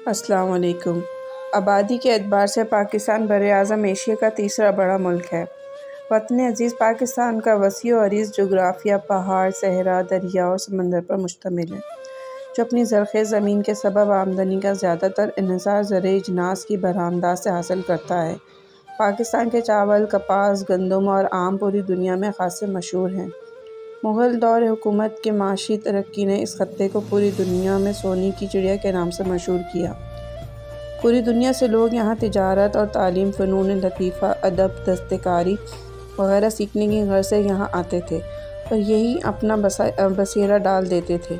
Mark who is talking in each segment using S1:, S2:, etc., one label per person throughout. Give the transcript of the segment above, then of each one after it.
S1: السلام علیکم۔ آبادی کے اعتبار سے پاکستان براعظم ایشیا کا تیسرا بڑا ملک ہے۔ وطن عزیز پاکستان کا وسیع و عریض جغرافیہ پہاڑ، صحرا، دریا اور سمندر پر مشتمل ہے، جو اپنی زرخیز زمین کے سبب آمدنی کا زیادہ تر انحصار زرعی اجناس کی برآمدات سے حاصل کرتا ہے۔ پاکستان کے چاول، کپاس، گندم اور آم پوری دنیا میں خاصے مشہور ہیں۔ مغل دور حکومت کی معاشی ترقی نے اس خطے کو پوری دنیا میں سونے کی چڑیا کے نام سے مشہور کیا۔ پوری دنیا سے لوگ یہاں تجارت اور تعلیم، فنون لطیفہ، ادب، دستکاری وغیرہ سیکھنے کی غرض سے یہاں آتے تھے اور یہی اپنا بسیرا ڈال دیتے تھے۔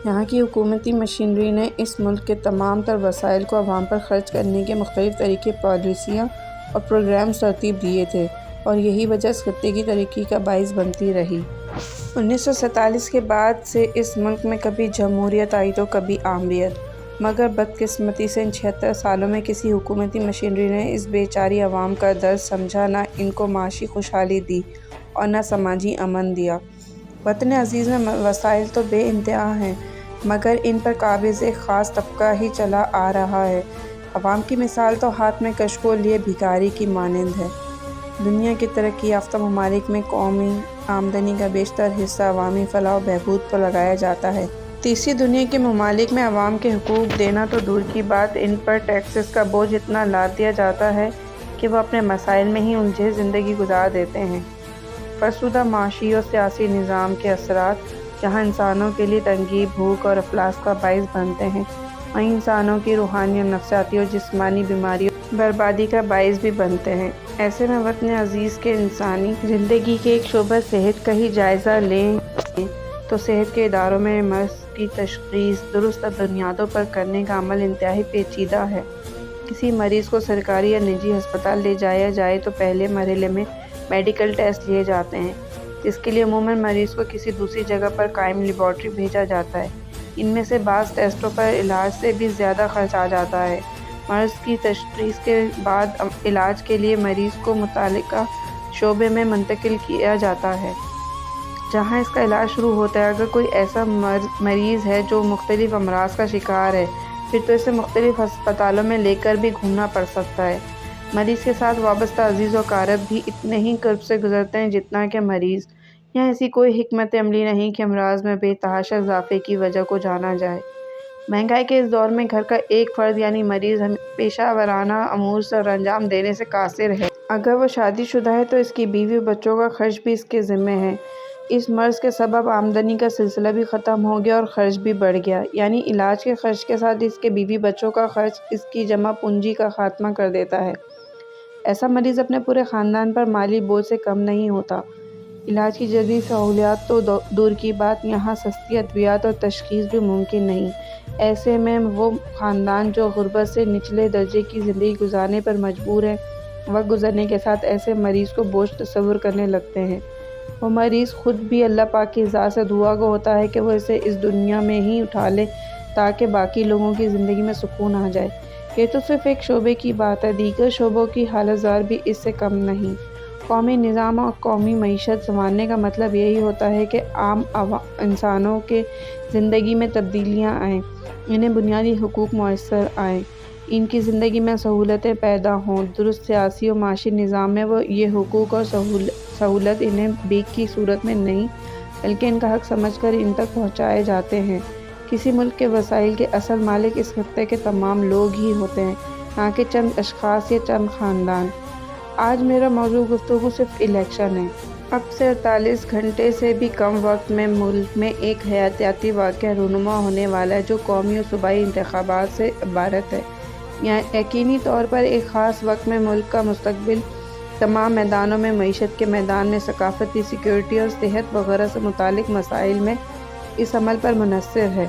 S1: یہاں کی حکومتی مشینری نے اس ملک کے تمام تر وسائل کو عوام پر خرچ کرنے کے مختلف طریقے، پالیسیاں اور پروگرامز ترتیب دیے تھے اور یہی وجہ اس خطے کی ترقی کا باعث بنتی رہی۔ 1947 کے بعد سے اس ملک میں کبھی جمہوریت آئی تو کبھی آمریت، مگر بدقسمتی سے ان 76 سالوں میں کسی حکومتی مشینری نے اس بے چاری عوام کا درد سمجھا، نہ ان کو معاشی خوشحالی دی اور نہ سماجی امن دیا۔ وطن عزیز میں وسائل تو بے انتہا ہیں، مگر ان پر قابض ایک خاص طبقہ ہی چلا آ رہا ہے۔ عوام کی مثال تو ہاتھ میں کشکول لیے بھکاری کی مانند ہے۔ دنیا کے ترقی یافتہ ممالک میں قومی آمدنی کا بیشتر حصہ عوامی فلاح و بہبود پر لگایا جاتا ہے۔ تیسری دنیا کے ممالک میں عوام کے حقوق دینا تو دور کی بات، ان پر ٹیکسز کا بوجھ اتنا لاد دیا جاتا ہے کہ وہ اپنے مسائل میں ہی الجھے زندگی گزار دیتے ہیں۔ فرسودہ معاشی اور سیاسی نظام کے اثرات جہاں انسانوں کے لیے تنگی، بھوک اور افلاس کا باعث بنتے ہیں، وہیں انسانوں کی روحانی اور نفسیاتی اور جسمانی بیماریوں بربادی کا باعث بھی بنتے ہیں۔ ایسے میں وطن عزیز کے انسانی زندگی کے ایک شعبہ صحت کا ہی جائزہ لیں تو صحت کے اداروں میں مرض کی تشخیص درست بنیادوں پر کرنے کا عمل انتہائی پیچیدہ ہے۔ کسی مریض کو سرکاری یا نجی ہسپتال لے جایا جائے تو پہلے مرحلے میں میڈیکل ٹیسٹ لیے جاتے ہیں، جس کے لیے عموماً مریض کو کسی دوسری جگہ پر قائم لیبارٹری بھیجا جاتا ہے۔ ان میں سے بعض ٹیسٹوں پر علاج سے بھی زیادہ خرچ آ جاتا ہے۔ مرض کی تشخیص کے بعد علاج کے لیے مریض کو متعلقہ شعبے میں منتقل کیا جاتا ہے، جہاں اس کا علاج شروع ہوتا ہے۔ اگر کوئی ایسا مریض ہے جو مختلف امراض کا شکار ہے، پھر تو اسے مختلف ہسپتالوں میں لے کر بھی گھومنا پڑ سکتا ہے۔ مریض کے ساتھ وابستہ عزیز و اقارب بھی اتنے ہی کرب سے گزرتے ہیں جتنا کہ مریض۔ یہاں ایسی کوئی حکمت عملی نہیں کہ امراض میں بے تحاشا اضافے کی وجہ کو جانا جائے۔ مہنگائی کے اس دور میں گھر کا ایک فرد یعنی مریض پیشہ ورانہ امور سر انجام دینے سے قاصر ہے۔ اگر وہ شادی شدہ ہے تو اس کی بیوی و بچوں کا خرچ بھی اس کے ذمہ ہے۔ اس مرض کے سبب آمدنی کا سلسلہ بھی ختم ہو گیا اور خرچ بھی بڑھ گیا، یعنی علاج کے خرچ کے ساتھ اس کے بیوی بچوں کا خرچ اس کی جمع پونجی کا خاتمہ کر دیتا ہے۔ ایسا مریض اپنے پورے خاندان پر مالی بوجھ سے کم نہیں ہوتا۔ علاج کی جدید سہولیات تو دور کی بات، یہاں سستی ادویات اور تشخیص بھی ممکن نہیں۔ ایسے میں وہ خاندان جو غربت سے نچلے درجے کی زندگی گزارنے پر مجبور ہیں، وقت گزرنے کے ساتھ ایسے مریض کو بوجھ تصور کرنے لگتے ہیں۔ وہ مریض خود بھی اللہ پاک کی ذات سے دعا گو ہوتا ہے کہ وہ اسے اس دنیا میں ہی اٹھا لے تاکہ باقی لوگوں کی زندگی میں سکون آ جائے۔ یہ تو صرف ایک شعبے کی بات ہے، دیگر شعبوں کی حالت زار بھی اس سے کم نہیں۔ قومی نظام اور قومی معیشت سنوارنے کا مطلب یہی ہوتا ہے کہ عام انسانوں کے زندگی میں تبدیلیاں آئیں، انہیں بنیادی حقوق میسر آئیں، ان کی زندگی میں سہولتیں پیدا ہوں۔ درست سیاسی و معاشی نظام میں وہ یہ حقوق اور سہولت انہیں بھیک کی صورت میں نہیں بلکہ ان کا حق سمجھ کر ان تک پہنچائے جاتے ہیں۔ کسی ملک کے وسائل کے اصل مالک اس خطے کے تمام لوگ ہی ہوتے ہیں، نہ کہ چند اشخاص یا چند خاندان۔ آج میرا موضوع گفتگو صرف الیکشن ہے۔ اب سے 48 گھنٹے سے بھی کم وقت میں ملک میں ایک حیاتیاتی واقعہ رونما ہونے والا ہے جو قومی اور صوبائی انتخابات سے عبارت ہے۔ یقینی طور پر ایک خاص وقت میں ملک کا مستقبل تمام میدانوں میں، معیشت کے میدان میں، ثقافتی، سیکورٹی اور صحت وغیرہ سے متعلق مسائل میں اس عمل پر منحصر ہے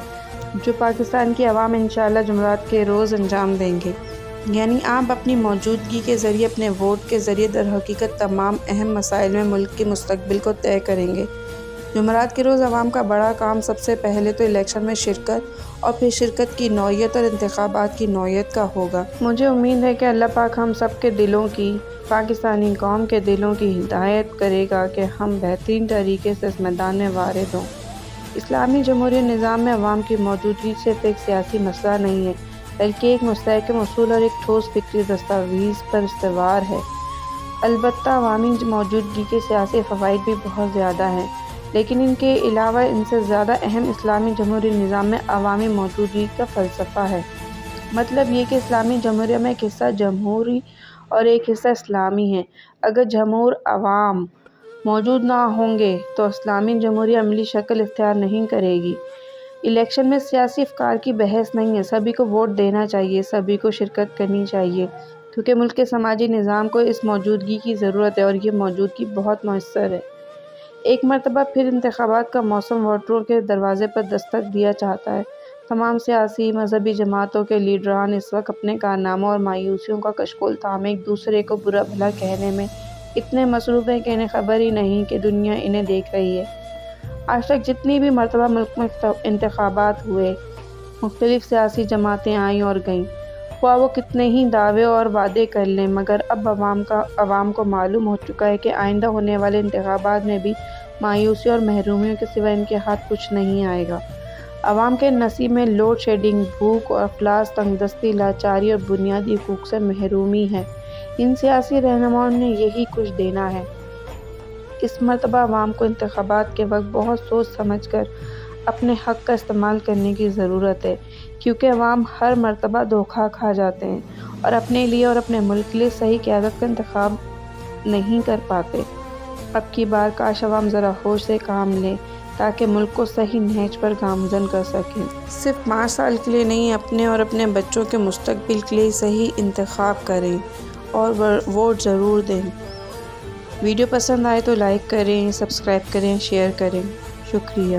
S1: جو پاکستان کی عوام انشاءاللہ جمعرات کے روز انجام دیں گے۔ یعنی آپ اپنی موجودگی کے ذریعے، اپنے ووٹ کے ذریعے در حقیقت تمام اہم مسائل میں ملک کے مستقبل کو طے کریں گے۔ جمعرات کے روز عوام کا بڑا کام سب سے پہلے تو الیکشن میں شرکت اور پھر شرکت کی نوعیت اور انتخابات کی نوعیت کا ہوگا۔ مجھے امید ہے کہ اللہ پاک ہم سب کے دلوں کی، پاکستانی قوم کے دلوں کی ہدایت کرے گا کہ ہم بہترین طریقے سے اس میدان میں وارد ہوں۔ اسلامی جمہوری نظام میں عوام کی موجودگی صرف ایک سیاسی مسئلہ نہیں ہے بلکہ ایک مستحکم اصول اور ایک ٹھوس فکری دستاویز پر استوار ہے۔ البتہ عوامی موجودگی کے سیاسی فوائد بھی بہت زیادہ ہیں، لیکن ان کے علاوہ ان سے زیادہ اہم اسلامی جمہوری نظام میں عوامی موجودگی کا فلسفہ ہے۔ مطلب یہ کہ اسلامی جمہوریہ میں ایک حصہ جمہوری اور ایک حصہ اسلامی ہے۔ اگر جمہور عوام موجود نہ ہوں گے تو اسلامی جمہوریہ عملی شکل اختیار نہیں کرے گی۔ الیکشن میں سیاسی افکار کی بحث نہیں ہے، سبھی کو ووٹ دینا چاہیے، سبھی کو شرکت کرنی چاہیے، کیونکہ ملک کے سماجی نظام کو اس موجودگی کی ضرورت ہے اور یہ موجودگی بہت مؤثر ہے۔ ایک مرتبہ پھر انتخابات کا موسم ووٹروں کے دروازے پر دستک دیا چاہتا ہے۔ تمام سیاسی مذہبی جماعتوں کے لیڈران اس وقت اپنے کارناموں اور مایوسیوں کا کشکول تھامے ایک دوسرے کو برا بھلا کہنے میں اتنے مصروف ہیں کہ انہیں خبر ہی نہیں کہ دنیا انہیں دیکھ رہی ہے۔ آج تک جتنی بھی مرتبہ ملک میں انتخابات ہوئے، مختلف سیاسی جماعتیں آئیں اور گئیں، خواہ وہ کتنے ہی دعوے اور وعدے کر لیں، مگر اب عوام کو معلوم ہو چکا ہے کہ آئندہ ہونے والے انتخابات میں بھی مایوسی اور محرومیوں کے سوا ان کے ہاتھ کچھ نہیں آئے گا۔ عوام کے نصیب میں لوڈ شیڈنگ، بھوک اور افلاس، تنگ دستی، لاچاری اور بنیادی حقوق سے محرومی ہے۔ ان سیاسی رہنماؤں نے یہی کچھ دینا ہے۔ اس مرتبہ عوام کو انتخابات کے وقت بہت سوچ سمجھ کر اپنے حق کا استعمال کرنے کی ضرورت ہے، کیونکہ عوام ہر مرتبہ دھوکہ کھا جاتے ہیں اور اپنے لیے اور اپنے ملک کے لیے صحیح قیادت کا انتخاب نہیں کر پاتے۔ اب کی بار کاش عوام ذرا ہوش سے کام لیں تاکہ ملک کو صحیح نہج پر گامزن کر سکیں۔ صرف 5 سال کے لیے نہیں، اپنے اور اپنے بچوں کے مستقبل کے لیے صحیح انتخاب کریں اور ووٹ ضرور دیں۔ ویڈیو پسند آئے تو لائک کریں، سبسکرائب کریں، شیئر کریں۔ شکریہ۔